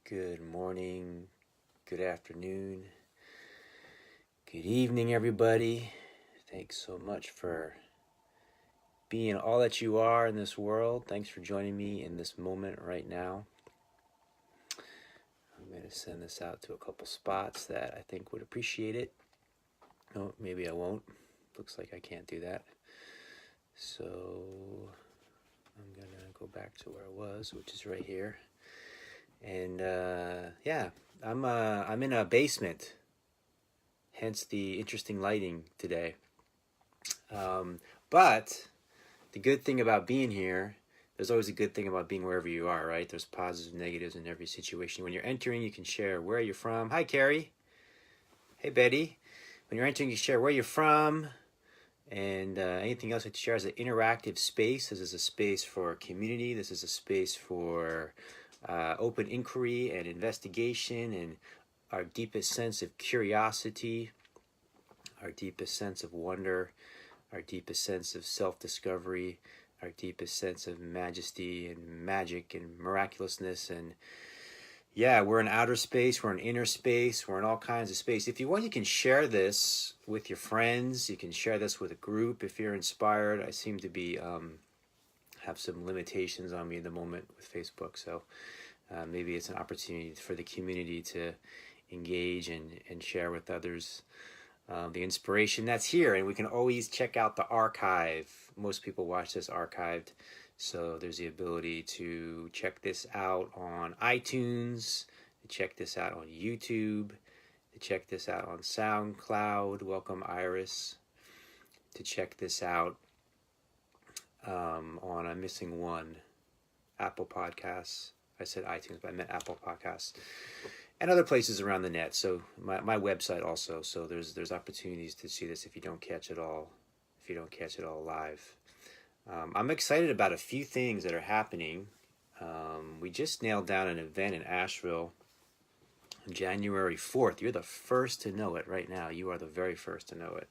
Good morning, good afternoon, good evening, everybody. Thanks so much for being all that you are in this world. Thanks for joining me in this moment right now. I'm going to send this out to a couple spots that I think would appreciate it. Oh, maybe I won't. Looks like I can't do that. So I'm going to go back to where I was, which is right here. And I'm in a basement, hence the interesting lighting today. But the good thing about being here, there's always a good thing about being wherever you are, right? There's positives and negatives in every situation. When you're entering, you can share where you're from. Hi, Carrie. Hey, Betty. When you're entering, you share where you're from and anything else you share as an interactive space. This is a space for community. This is a space for open inquiry and investigation and our deepest sense of curiosity, our deepest sense of wonder, our deepest sense of self-discovery, our deepest sense of majesty and magic and miraculousness. And yeah, we're in outer space, we're in inner space, we're in all kinds of space. If you want, you can share this with your friends. You can share this with a group if you're inspired. I seem to be have some limitations on me at the moment with Facebook, so maybe it's an opportunity for the community to engage and share with others the inspiration that's here. And we can always check out the archive. Most people watch this archived, so there's the ability to check this out on iTunes, to check this out on YouTube, to check this out on SoundCloud. Welcome, Iris. To check this out on, I'm missing one, Apple Podcasts. I said iTunes, but I meant Apple Podcasts. And other places around the net. So my website also. So there's opportunities to see this if you don't catch it all live. I'm excited about a few things that are happening. We just nailed down an event in Asheville on January 4th. You're the first to know it right now. You are the very first to know it.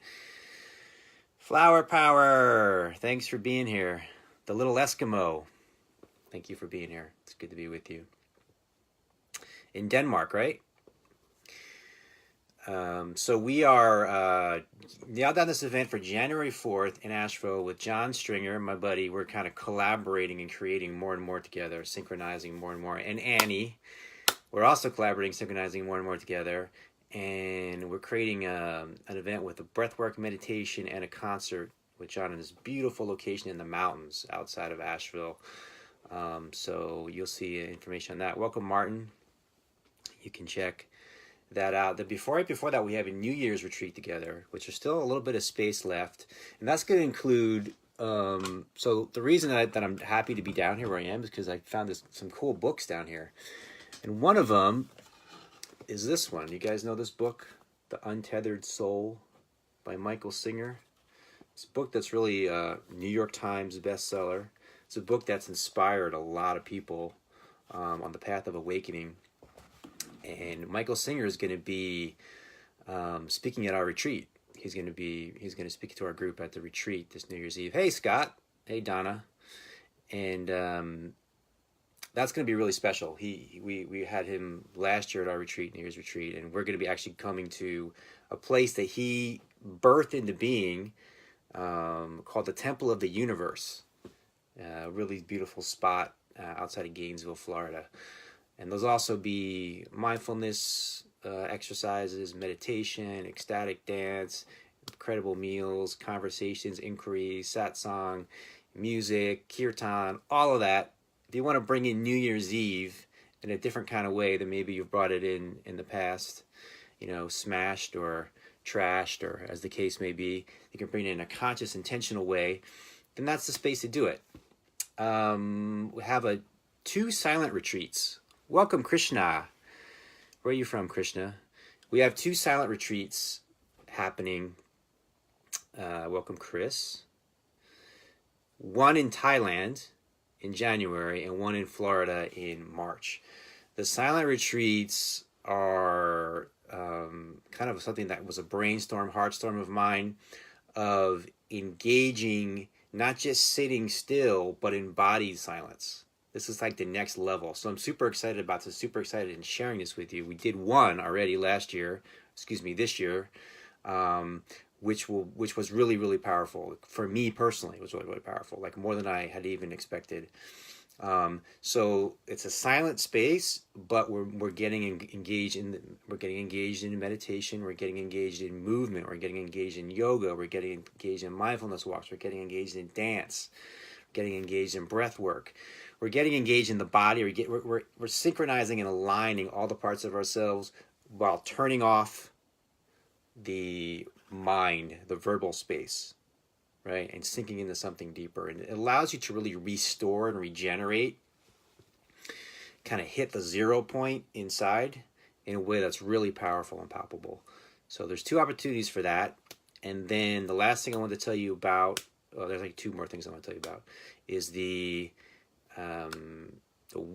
Flower Power, thanks for being here. The Little Eskimo, thank you for being here. It's good to be with you. In Denmark, right? So we are nailed down this event for January 4th in Asheville with John Stringer, my buddy. We're kind of collaborating and creating more and more together, synchronizing more and more. And Annie, we're also collaborating, synchronizing more and more together. And we're creating an event with a breathwork meditation and a concert with John in this beautiful location in the mountains outside of Asheville. So you'll see information on that. Welcome, Martin. You can check that out. Right before that, we have a New Year's retreat together, which there's still a little bit of space left. And that's going to include, so the reason that I'm happy to be down here where I am is because I found some cool books down here. And one of them is this one. You guys know this book, The Untethered Soul by Michael Singer? It's a book that's really a New York Times bestseller. It's a book that's inspired a lot of people on the path of awakening. And Michael Singer is going to be speaking at our retreat. He's going to speak to our group at the retreat this New Year's Eve. Hey, Scott. Hey, Donna. And that's going to be really special. We had him last year at our retreat, New Year's retreat, and we're going to be actually coming to a place that he birthed into being called the Temple of the Universe. A really beautiful spot outside of Gainesville, Florida. And those also be mindfulness exercises, meditation, ecstatic dance, incredible meals, conversations, inquiries, satsang, music, kirtan, all of that. If you want to bring in New Year's Eve in a different kind of way than maybe you've brought it in the past, smashed or trashed, or as the case may be, you can bring it in a conscious, intentional way, then that's the space to do it. We have 2 silent retreats. Welcome, Krishna. Where are you from, Krishna? We have 2 silent retreats happening. Welcome, Chris. One in Thailand in January and one in Florida in March. The silent retreats are kind of something that was a brainstorm, heartstorm of mine, of engaging, not just sitting still, but embodied silence. This is like the next level. So I'm super excited about this, super excited in sharing this with you. We did one already this year, um, which was really, really powerful. For me personally, it was really, really powerful, like more than I had even expected. So it's a silent space, but we're getting engaged in meditation. We're getting engaged in movement. We're getting engaged in yoga. We're getting engaged in mindfulness walks. We're getting engaged in dance. We're getting engaged in breath work. We're getting engaged in the body. We're synchronizing and aligning all the parts of ourselves while turning off the mind, the verbal space, right? And sinking into something deeper. And it allows you to really restore and regenerate, kind of hit the 0 point inside in a way that's really powerful and palpable. So there's 2 opportunities for that. And then the last thing I want to tell you about, there's like 2 more things I want to tell you about, is the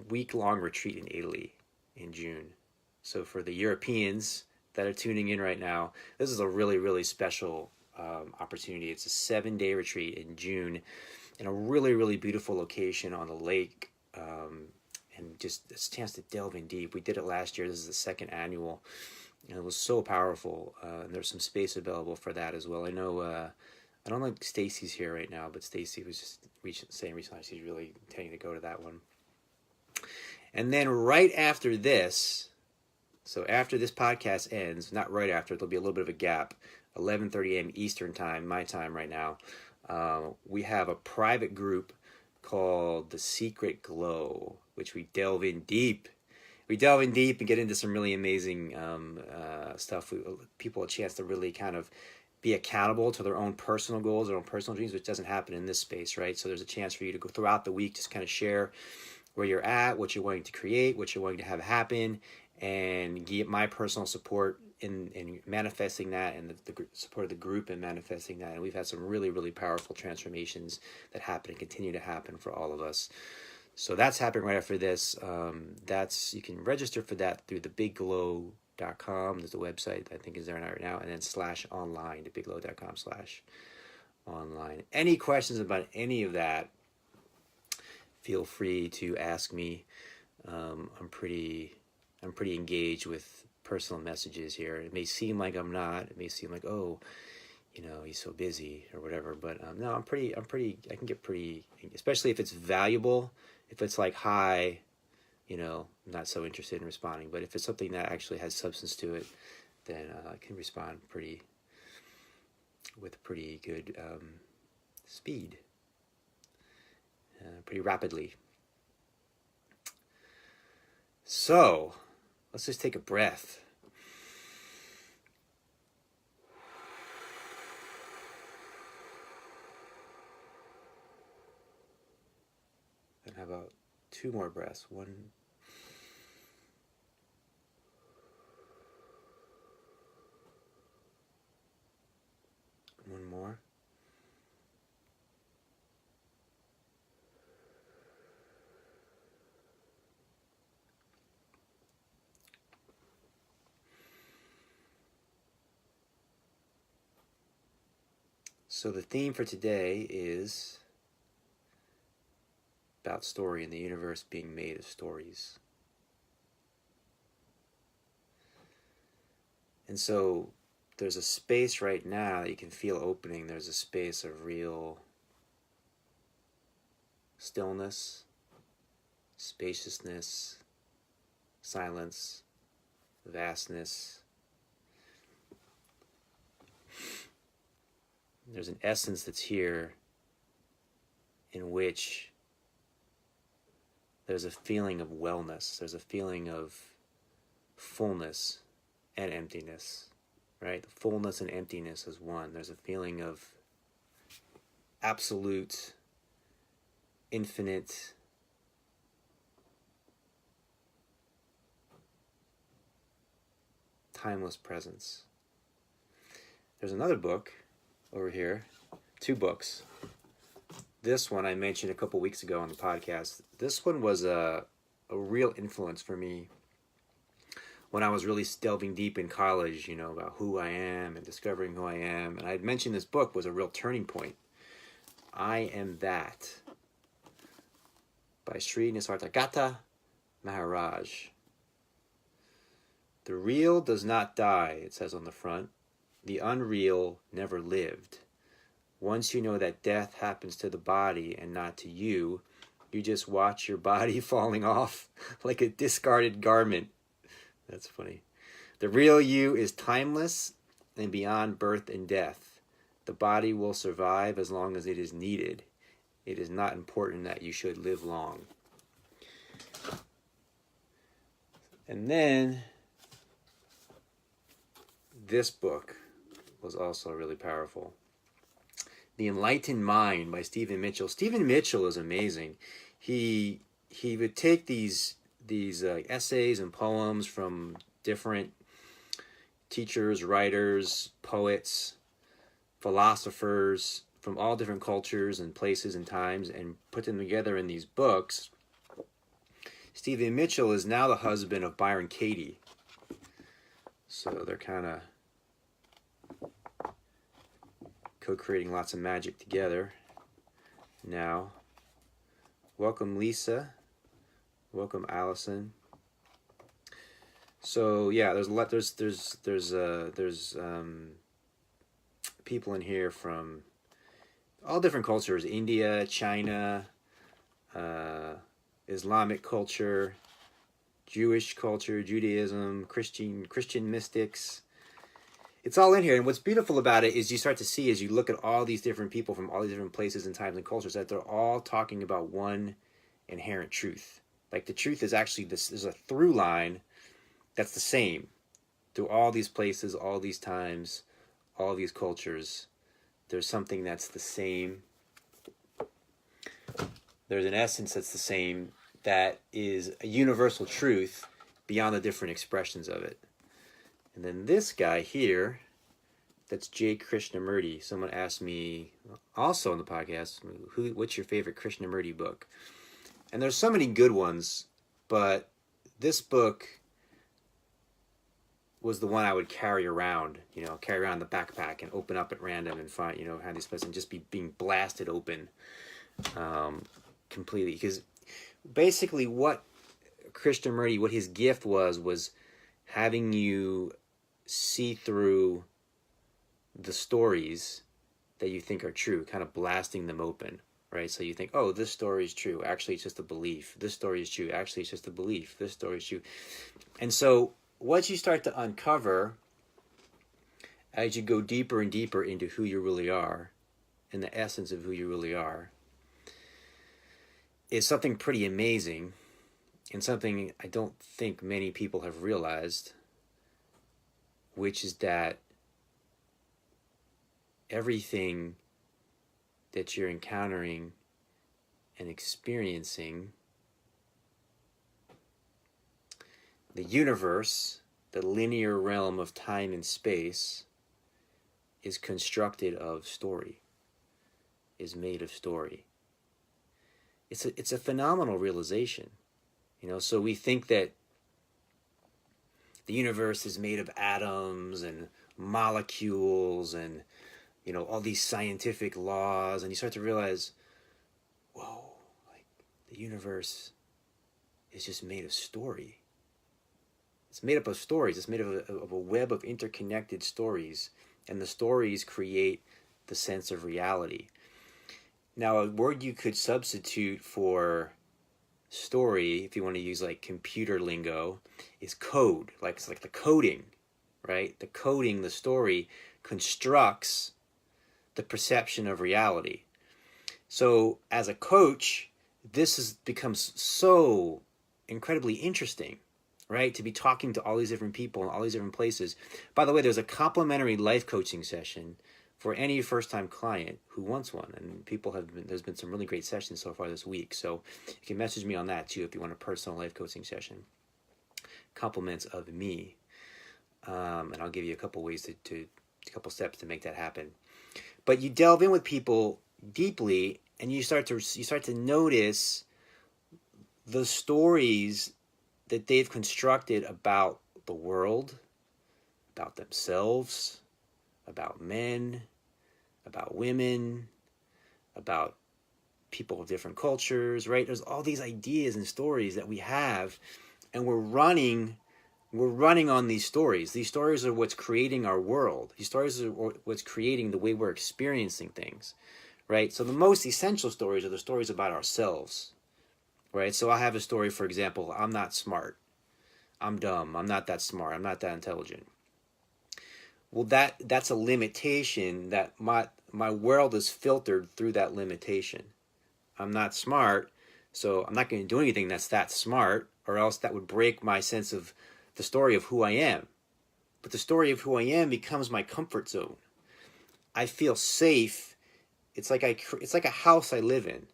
week-long retreat in Italy in June. So for the Europeans that are tuning in right now, this is a really, really special opportunity. It's a 7-day retreat in June in a really, really beautiful location on the lake, and just a chance to delve in deep. We did it last year. This is the 2nd annual, and it was so powerful. And there's some space available for that as well. I know I don't think Stacy's here right now, but Stacy was just saying recently she's really intending to go to that one. And then right after this, so after this podcast ends, not right after, there'll be a little bit of a gap, 11:30 a.m. Eastern time, my time right now, we have a private group called The Secret Glow, which we delve in deep. We delve in deep and get into some really amazing stuff. People a chance to really kind of be accountable to their own personal goals, their own personal dreams, which doesn't happen in this space, right? So there's a chance for you to go throughout the week, just kind of share where you're at, what you're wanting to create, what you're wanting to have happen, and get my personal support in manifesting that, and the support of the group in manifesting that. And we've had some really, really powerful transformations that happen and continue to happen for all of us. So that's happening right after this. You can register for that through thebigglow.com. There's the website I think is there right now, and then /online, thebigglow.com/online. Any questions about any of that, feel free to ask me. I'm pretty engaged with personal messages here. It may seem like I'm not. It may seem like, oh, he's so busy or whatever. But no, I can get pretty, especially if it's valuable. If it's like, hi, I'm not so interested in responding. But if it's something that actually has substance to it, then I can respond with pretty good speed, pretty rapidly. So let's just take a breath. And how about 2 more breaths? One more. So the theme for today is about story and the universe being made of stories. And so there's a space right now that you can feel opening. There's a space of real stillness, spaciousness, silence, vastness. There's an essence that's here in which there's a feeling of wellness. There's a feeling of fullness and emptiness, right? The fullness and emptiness is one. There's a feeling of absolute, infinite, timeless presence. There's another book over here, 2 books. This one I mentioned a couple weeks ago on the podcast. This one was a real influence for me when I was really delving deep in college, about who I am and discovering who I am. And I had mentioned this book was a real turning point. I Am That by Sri Nisargadatta Maharaj. The real does not die, it says on the front. The unreal never lived. Once you know that death happens to the body and not to you, you just watch your body falling off like a discarded garment. That's funny. The real you is timeless and beyond birth and death. The body will survive as long as it is needed. It is not important that you should live long. And then this book was also really powerful. The Enlightened Mind by Stephen Mitchell. Stephen Mitchell is amazing. He would take these essays and poems from different teachers, writers, poets, philosophers from all different cultures and places and times and put them together in these books. Stephen Mitchell is now the husband of Byron Katie. So they're kind of co-creating lots of magic together now. Welcome, Lisa. Welcome, Allison. So yeah, there's a lot. There's people in here from all different cultures: India, China, Islamic culture, Jewish culture, Judaism, Christian mystics. It's all in here, and what's beautiful about it is you start to see as you look at all these different people from all these different places and times and cultures that they're all talking about one inherent truth. Like the truth is actually this. There's a through line that's the same through all these places, all these times, all these cultures. There's something that's the same. There's an essence that's the same that is a universal truth beyond the different expressions of it. And then this guy here, that's J. Krishnamurti. Someone asked me also on the podcast, what's your favorite Krishnamurti book? And there's so many good ones, but this book was the one I would carry around in the backpack and open up at random and find, have these places and just be being blasted open completely. Because basically what Krishnamurti, what his gift was having you see through the stories that you think are true, kind of blasting them open, right? So you think, oh, this story is true. Actually, it's just a belief. This story is true. Actually, it's just a belief. This story is true. And so what you start to uncover as you go deeper and deeper into who you really are and the essence of who you really are is something pretty amazing and something I don't think many people have realized, which is that everything that you're encountering and experiencing, the universe, the linear realm of time and space, is constructed of story, is made of story. It's a phenomenal realization. So we think that the universe is made of atoms and molecules and, all these scientific laws. And you start to realize, whoa, like the universe is just made of story. It's made up of stories. It's made of a web of interconnected stories. And the stories create the sense of reality. Now, a word you could substitute for story, if you want to use like computer lingo, is code. It's like the coding, right? The coding, the story constructs the perception of reality. So as a coach, this becomes so incredibly interesting, right? To be talking to all these different people in all these different places. By the way, there's a complimentary life coaching session for any first-time client who wants one. And there's been some really great sessions so far this week. So you can message me on that too if you want a personal life coaching session. Compliments of me. And I'll give you a couple ways a couple steps to make that happen. But you delve in with people deeply and you start to notice the stories that they've constructed about the world, about themselves, about men, about women, about people of different cultures, right? There's all these ideas and stories that we have, and we're running on these stories. These stories are what's creating our world. These stories are what's creating the way we're experiencing things, right? So the most essential stories are the stories about ourselves, right? So I have a story, for example, I'm not smart. I'm dumb. I'm not that smart. I'm not that intelligent. Well, that's a limitation that my world is filtered through that limitation. I'm not smart, so I'm not going to do anything that's that smart, or else that would break my sense of the story of who I am. But the story of who I am becomes my comfort zone. I feel safe. It's like a house I live in,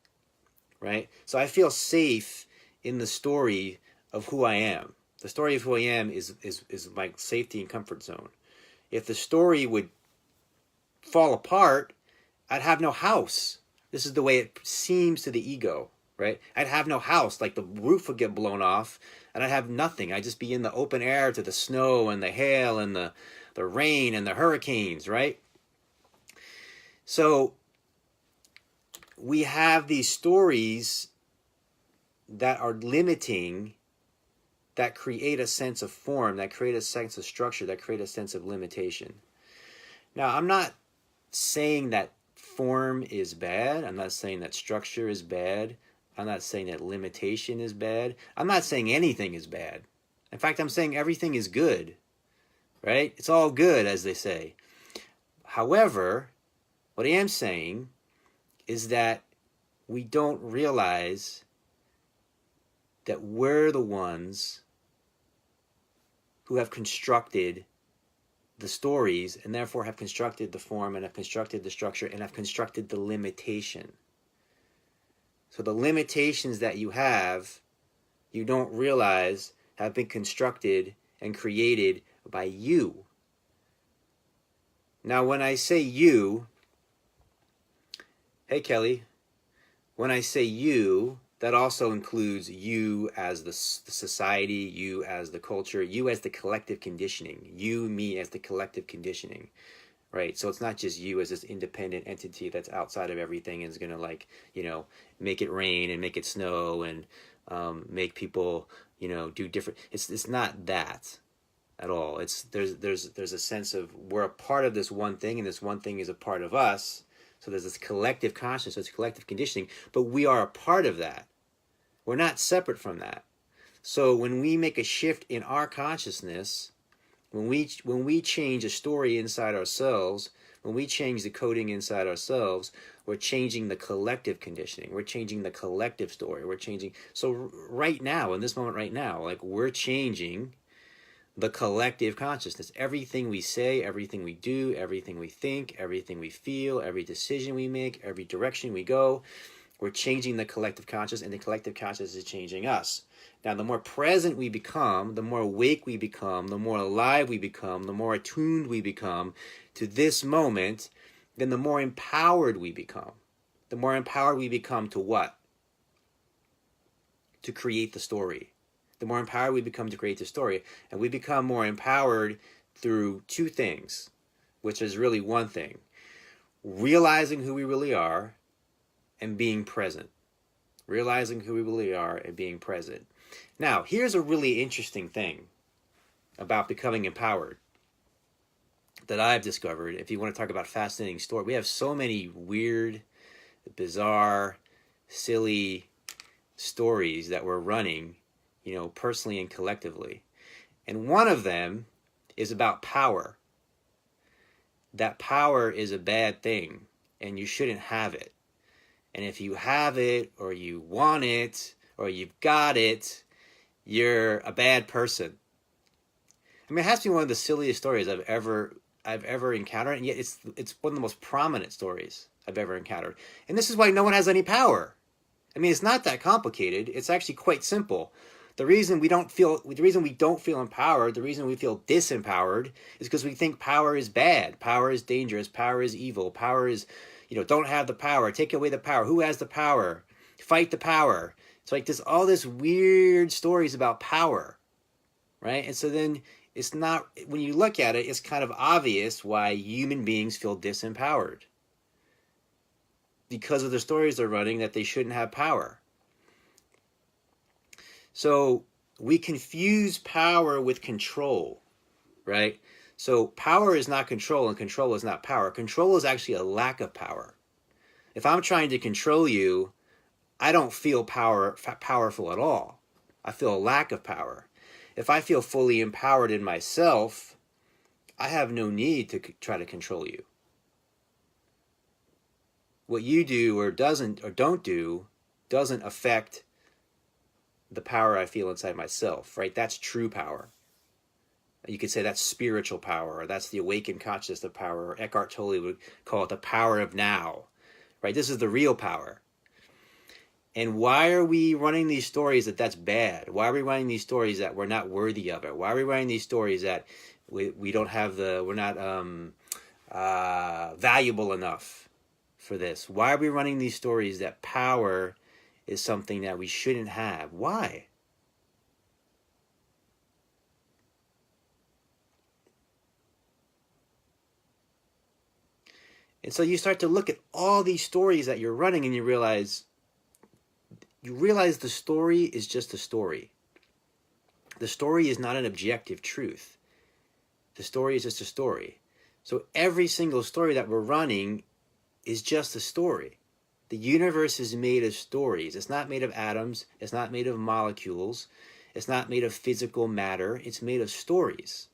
right? So I feel safe in the story of who I am. The story of who I am is my safety and comfort zone. If the story would fall apart, I'd have no house. This is the way it seems to the ego, right? I'd have no house. Like the roof would get blown off and I'd have nothing. I'd just be in the open air to the snow and the hail and the rain and the hurricanes, right? So we have these stories that are limiting, that create a sense of form, that create a sense of structure, that create a sense of limitation. Now, I'm not saying that form is bad. I'm not saying that structure is bad. I'm not saying that limitation is bad. I'm not saying anything is bad. In fact, I'm saying everything is good, right? It's all good, as they say. However, what I am saying is that we don't realize that we're the ones who have constructed the stories and therefore have constructed the form and have constructed the structure and have constructed the limitation. So the limitations that you have, you don't realize have been constructed and created by you. Now, when I say you, hey Kelly, when I say you, that also includes you as the society, you as the culture, you as the collective conditioning, you, me as the collective conditioning, right? So it's not just you as this independent entity that's outside of everything and is going to make it rain and make it snow and make people, do different. It's not that at all. There's a sense of we're a part of this one thing and this one thing is a part of us. So there's this collective consciousness, it's collective conditioning, but we are a part of that. We're not separate from that. So when we make a shift in our consciousness, when we change a story inside ourselves, when we change the coding inside ourselves, we're changing the collective conditioning. We're changing the collective story. We're changing. So right now, in this moment right now, like we're changing the collective consciousness. Everything we say, everything we do, everything we think, everything we feel, every decision we make, every direction we go, we're changing the collective consciousness, and the collective consciousness is changing us. Now, the more present we become, the more awake we become, the more alive we become, the more attuned we become to this moment, then the more empowered we become. The more empowered we become to what? To create the story. The more empowered we become to create the story. And we become more empowered through two things, which is really one thing. Realizing who we really are and being present. Realizing who we really are and being present. Now, here's a really interesting thing about becoming empowered that I've discovered. If you want to talk about fascinating story, we have so many weird, bizarre, silly stories that we're running, personally and collectively. And one of them is about power. That power is a bad thing, and you shouldn't have it. And if you have it, or you want it, or you've got it, you're a bad person. I mean, it has to be one of the silliest stories I've ever encountered, and yet it's one of the most prominent stories I've ever encountered. And this is why no one has any power. I mean, it's not that complicated. It's actually quite simple. The reason we don't feel empowered, the reason we feel disempowered, is because we think power is bad, power is dangerous, power is evil, power is, don't have the power, take away the power. Who has the power? Fight the power. It's like there's all this weird stories about power, right? And so then it's not, when you look at it, it's kind of obvious why human beings feel disempowered. because of the stories they're running that they shouldn't have power. So we confuse power with control, right? So power is not control and control is not power. Control is actually a lack of power. If I'm trying to control you, I don't feel powerful at all. I feel a lack of power. If I feel fully empowered in myself, I have no need to try to control you. What you do or don't do doesn't affect the power I feel inside myself, right? That's true power. You could say that's spiritual power, or that's the awakened consciousness of power, or Eckhart Tolle would call it the power of now, right? This is the real power. And why are we running these stories that that's bad? Why are we running these stories that we're not worthy of it? Why are we running these stories that we don't have we're not valuable enough for this? Why are we running these stories that power is something that we shouldn't have? Why? And so you start to look at all these stories that you're running and you realize the story is just a story. The story is not an objective truth. The story is just a story. So every single story that we're running is just a story. The universe is made of stories. It's not made of atoms. It's not made of molecules. It's not made of physical matter. It's made of stories.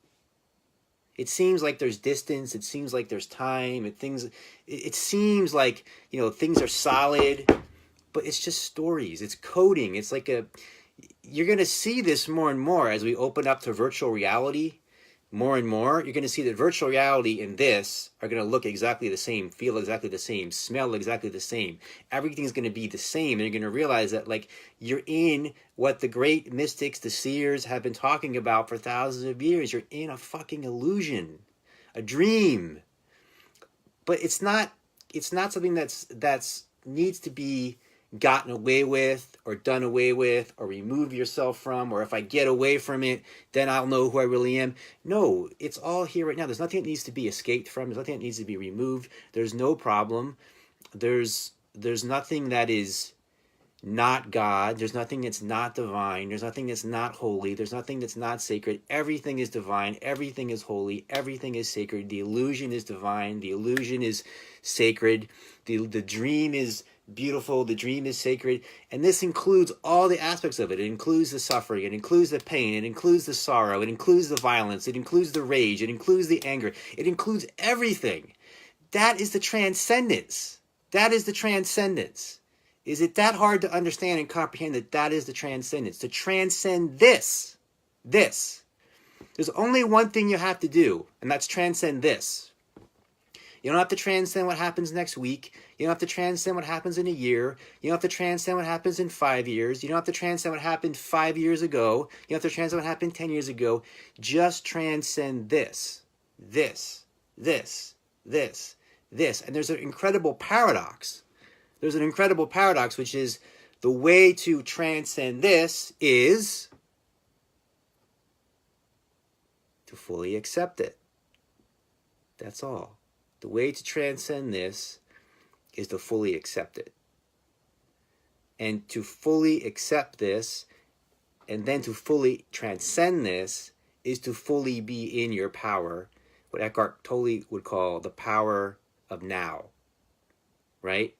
It seems like there's distance. It seems like there's time. It seems like, things are solid, but it's just stories. It's coding. It's like you're going to see this more and more as we open up to virtual reality. More and more, you're going to see that virtual reality and this are going to look exactly the same, feel exactly the same, smell exactly the same. Everything's going to be the same, and you're going to realize that you're in what the great mystics, the seers, have been talking about for thousands of years. You're in a fucking illusion, a dream. But it's not something that's needs to be gotten away with or done away with or remove yourself from, or if I get away from it, then I'll know who I really am. No, it's all here right now. There's nothing that needs to be escaped from. There's nothing that needs to be removed. There's no problem. There's nothing that is not God. There's nothing that's not divine. There's nothing that's not holy. There's nothing that's not sacred. Everything is divine. Everything is holy. Everything is sacred. The illusion is divine. The illusion is sacred. The dream is beautiful. The dream is sacred. And this includes all the aspects of it. It includes the suffering. It includes the pain. It includes the sorrow. It includes the violence. It includes the rage. It includes the anger. It includes everything. That is the transcendence. That is the transcendence. Is it that hard to understand and comprehend that is the transcendence? To transcend this. There's only one thing you have to do, and that's transcend this. You don't have to transcend what happens next week. You don't have to transcend what happens in a year. You don't have to transcend what happens in 5 years. You don't have to transcend what happened 5 years ago. You don't have to transcend what happened 10 years ago. Just transcend this. And there's an incredible paradox. Which is the way to transcend this is to fully accept it. That's all. The way to transcend this is to fully accept it. And to fully accept this, and then to fully transcend this, is to fully be in your power, what Eckhart Tolle would call the power of now. Right?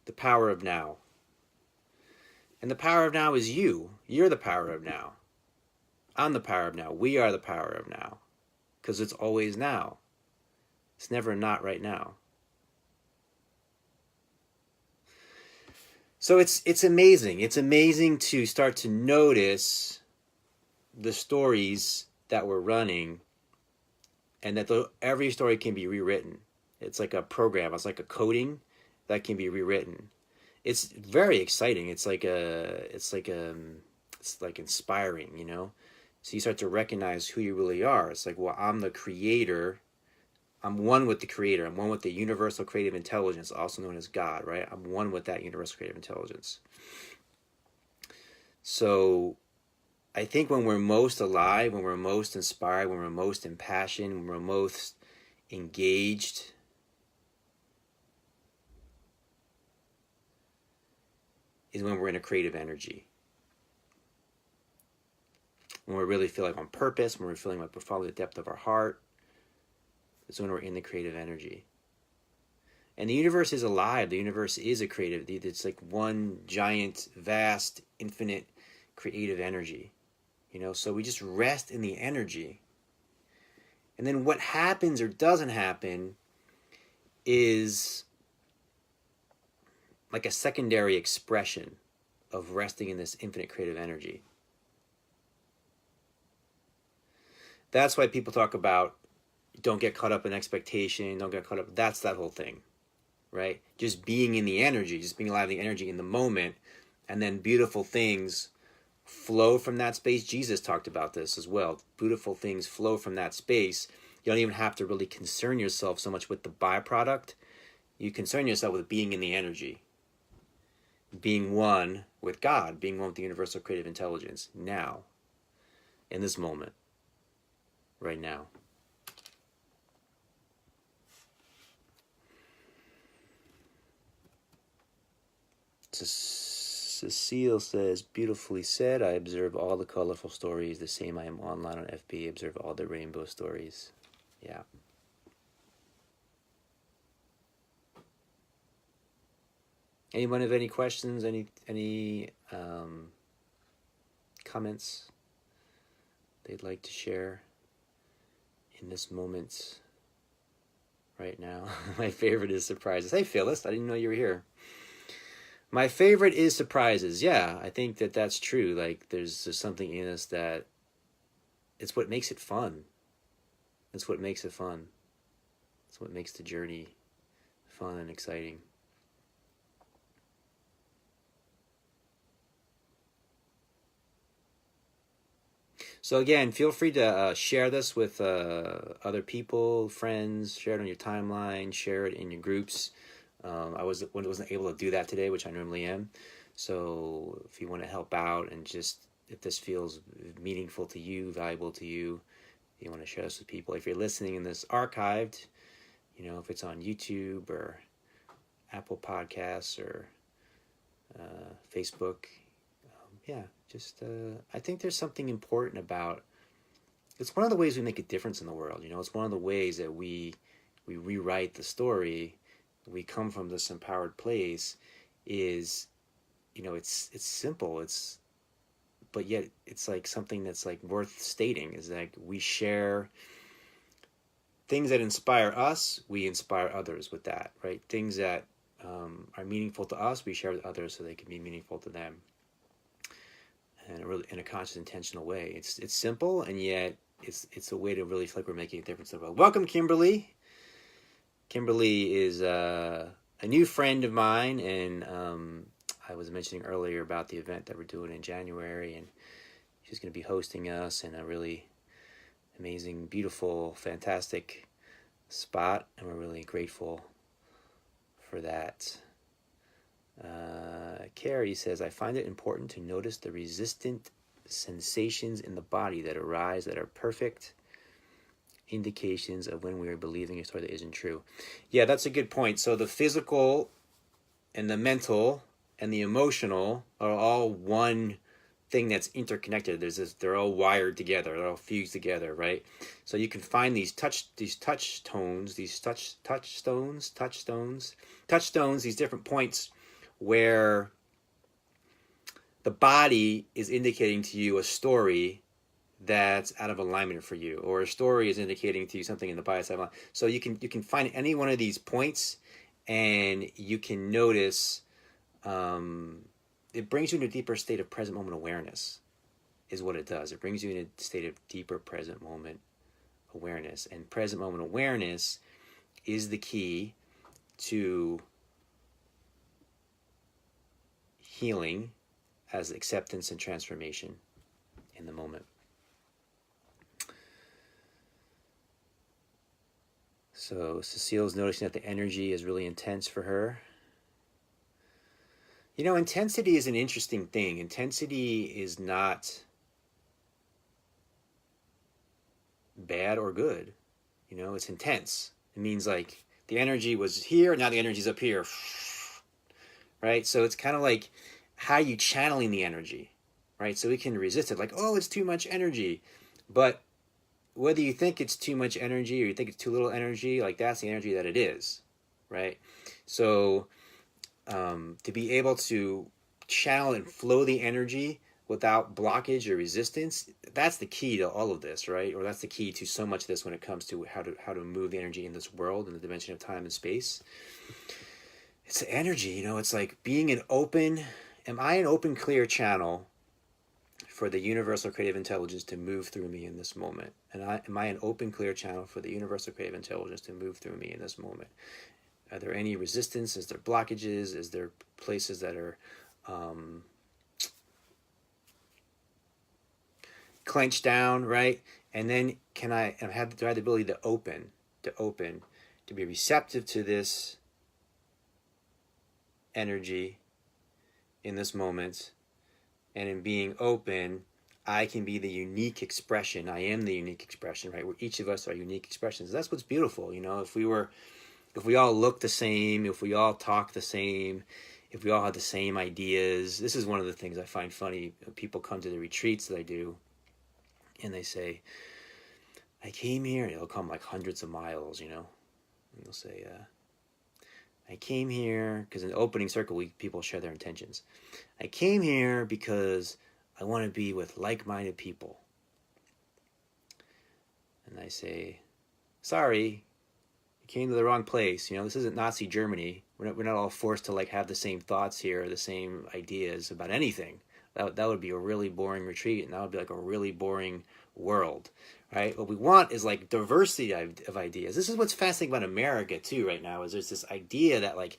The power of now. And the power of now is you. You're the power of now. I'm the power of now. We are the power of now. Because it's always now. It's never not right now. So it's amazing. It's amazing to start to notice the stories that we're running, and that every story can be rewritten. It's like a program. It's like a coding that can be rewritten. It's very exciting. It's like inspiring, So you start to recognize who you really are. It's like, well, I'm the creator. I'm one with the creator. I'm one with the universal creative intelligence, also known as God, right? I'm one with that universal creative intelligence. So I think when we're most alive, when we're most inspired, when we're most impassioned, when we're most engaged, is when we're in a creative energy. When we really feel like on purpose, when we're feeling like we're following the depth of our heart, it's when we're in the creative energy. And the universe is alive. The universe is a creative. It's like one giant, vast, infinite, creative energy. So we just rest in the energy. And then what happens or doesn't happen is like a secondary expression of resting in this infinite creative energy. That's why people talk about don't get caught up in expectation, don't get caught up. That's that whole thing, right? Just being in the energy, just being alive in the energy in the moment, and then beautiful things flow from that space. Jesus talked about this as well. Beautiful things flow from that space. You don't even have to really concern yourself so much with the byproduct. You concern yourself with being in the energy, being one with God, being one with the universal creative intelligence now, in this moment, right now. Cecile says, beautifully said. I observe all the colorful stories. The same I am online on FB. Observe all the rainbow stories. Yeah. Anyone have any questions? Any comments they'd like to share in this moment right now? My favorite is surprises. Hey, Phyllis, I didn't know you were here. My favorite is surprises. Yeah, I think that's true. Like there's something in us that it's what makes it fun. It's what makes it fun. It's what makes the journey fun and exciting. So again, feel free to share this with other people, friends, share it on your timeline, share it in your groups. I wasn't able to do that today, which I normally am. So if you want to help out and just, if this feels meaningful to you, valuable to you, you want to share this with people. If you're listening in this archived, if it's on YouTube or Apple Podcasts or Facebook, I think there's something important about, it's one of the ways we make a difference in the world. It's one of the ways that we rewrite the story. We come from this empowered place is, it's simple. But yet it's like something that's like worth stating is like we share things that inspire us. We inspire others with that, right? Things that are meaningful to us, we share with others so they can be meaningful to them. And really in a conscious, intentional way. It's simple, and yet it's a way to really feel like we're making a difference in the world. Welcome, Kimberly. Kimberly is a new friend of mine, and I was mentioning earlier about the event that we're doing in January, and she's going to be hosting us in a really amazing, beautiful, fantastic spot, and we're really grateful for that. Carrie says, I find it important to notice the resistant sensations in the body that arise that are perfect indications of when we are believing a story that isn't true. Yeah, that's a good point. So the physical and the mental and the emotional are all one thing that's interconnected. They're all wired together. They're all fused together, right? So you can find these touchstones, these different points where the body is indicating to you a story that's out of alignment for you, or a story is indicating to you something in the body that's out of alignment. So you can find any one of these points, and you can notice it brings you in a deeper state of present moment awareness, is what it does. It brings you in a state of deeper present moment awareness, and present moment awareness is the key to healing as acceptance and transformation in the moment. So Cecile's noticing that the energy is really intense for her. Intensity is an interesting thing. Intensity is not bad or good. It's intense. It means like the energy was here, now the energy's up here, right? So it's kind of like how you channeling the energy, right? So we can resist it, like, oh, it's too much energy. But whether you think it's too much energy or you think it's too little energy, like that's the energy that it is, right? So to be able to channel and flow the energy without blockage or resistance, that's the key to all of this, right? Or that's the key to so much of this when it comes to how to move the energy in this world, in the dimension of time and space. It's the energy, it's like being am I an open, clear channel for the universal creative intelligence to move through me in this moment? And am I an open, clear channel for the universal creative intelligence to move through me in this moment? Are there any resistance? Is there blockages? Is there places that are clenched down, right? And then do I have the ability to open, to be receptive to this energy in this moment? And in being open, I can be the unique expression. I am the unique expression, right? Where each of us are unique expressions. That's what's beautiful, If we all look the same, if we all talk the same, if we all had the same ideas. This is one of the things I find funny. People come to the retreats that I do, and they say, I came here, and it'll come like hundreds of miles, and they'll say, I came here, because in the opening circle, people share their intentions. I came here because I want to be with like-minded people. And I say, sorry, came to the wrong place. This isn't Nazi Germany. We're not all forced to like have the same thoughts here, the same ideas about anything. That would be a really boring retreat, and that would be like a really boring world, right? What we want is like diversity of ideas. This is what's fascinating about America too right now, is there's this idea that like,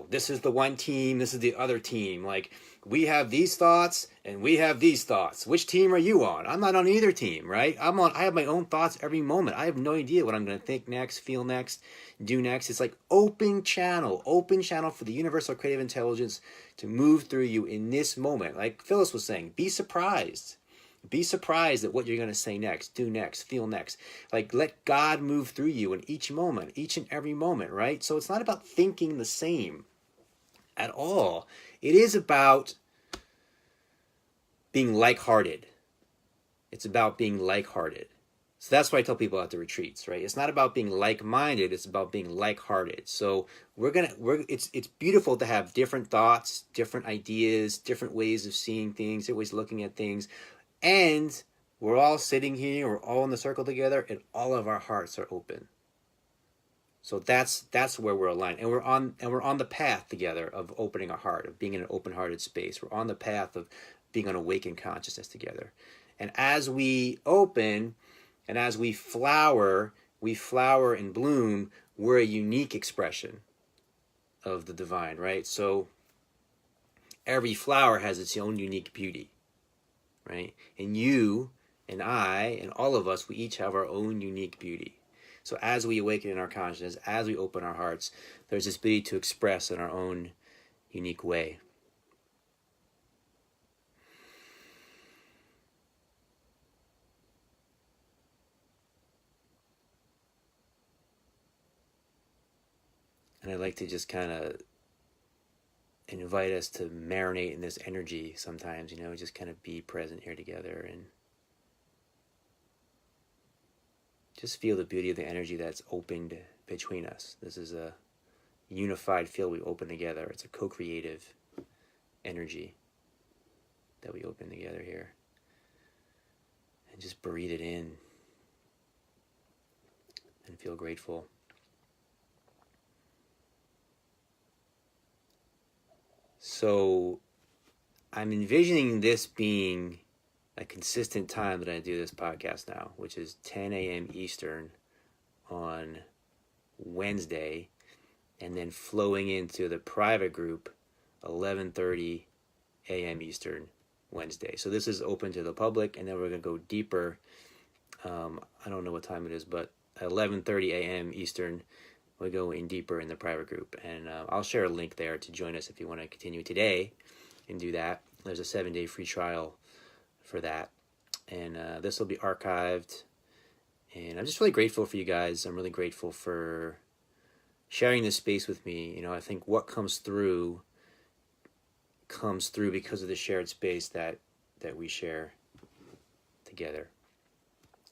this is the one team, this is the other team. Like, we have these thoughts and we have these thoughts. Which team are you on? I'm not on either team, right? I have my own thoughts every moment. I have no idea what I'm going to think next, feel next, do next. It's like open channel for the universal creative intelligence to move through you in this moment. Like Phyllis was saying, be surprised. Be surprised at what you're going to say next, do next, feel next. Like, let God move through you in each moment, each and every moment, right? So it's not about thinking the same at all. It is about being like-hearted. It's about being like-hearted. So that's why I tell people at the retreats, right? It's not about being like-minded, it's about being like-hearted. So it's beautiful to have different thoughts, different ideas, different ways of seeing things, different ways of looking at things. And we're all sitting here, we're all in the circle together, and all of our hearts are open. So that's where we're aligned, and we're on the path together of opening our heart, of being in an open-hearted space. We're on the path of being an awakened consciousness together. And as we open, and as we flower and bloom, we're a unique expression of the divine, right? So every flower has its own unique beauty. Right? And you and I and all of us, we each have our own unique beauty. So as we awaken in our consciousness, as we open our hearts, there's this beauty to express in our own unique way. And I'd like to just kind of invite us to marinate in this energy sometimes, just kind of be present here together and just feel the beauty of the energy that's opened between us. This is a unified field we open together. It's a co-creative energy that we open together here. And just breathe it in and feel grateful. So I'm envisioning this being a consistent time that I do this podcast now, which is 10 a.m. Eastern on Wednesday, and then flowing into the private group 11:30 a.m. Eastern Wednesday. So this is open to the public, and then we're going to go deeper. I don't know what time it is, but at 11:30 a.m. Eastern, we go in deeper in the private group, and I'll share a link there to join us if you want to continue today and do that. There's a 7-day free trial for that, and this will be archived And I'm just really grateful for you guys. I'm really grateful for sharing this space with me. I think what comes through because of the shared space that we share together.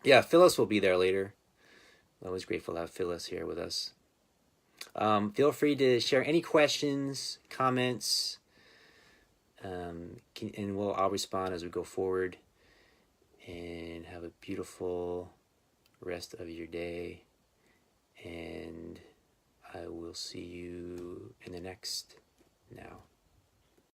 Yeah, Phyllis will be there later. I'm always grateful to have Phyllis here with us. Feel free to share any questions, comments, and I'll respond as we go forward. And have a beautiful rest of your day. And I will see you in the next now.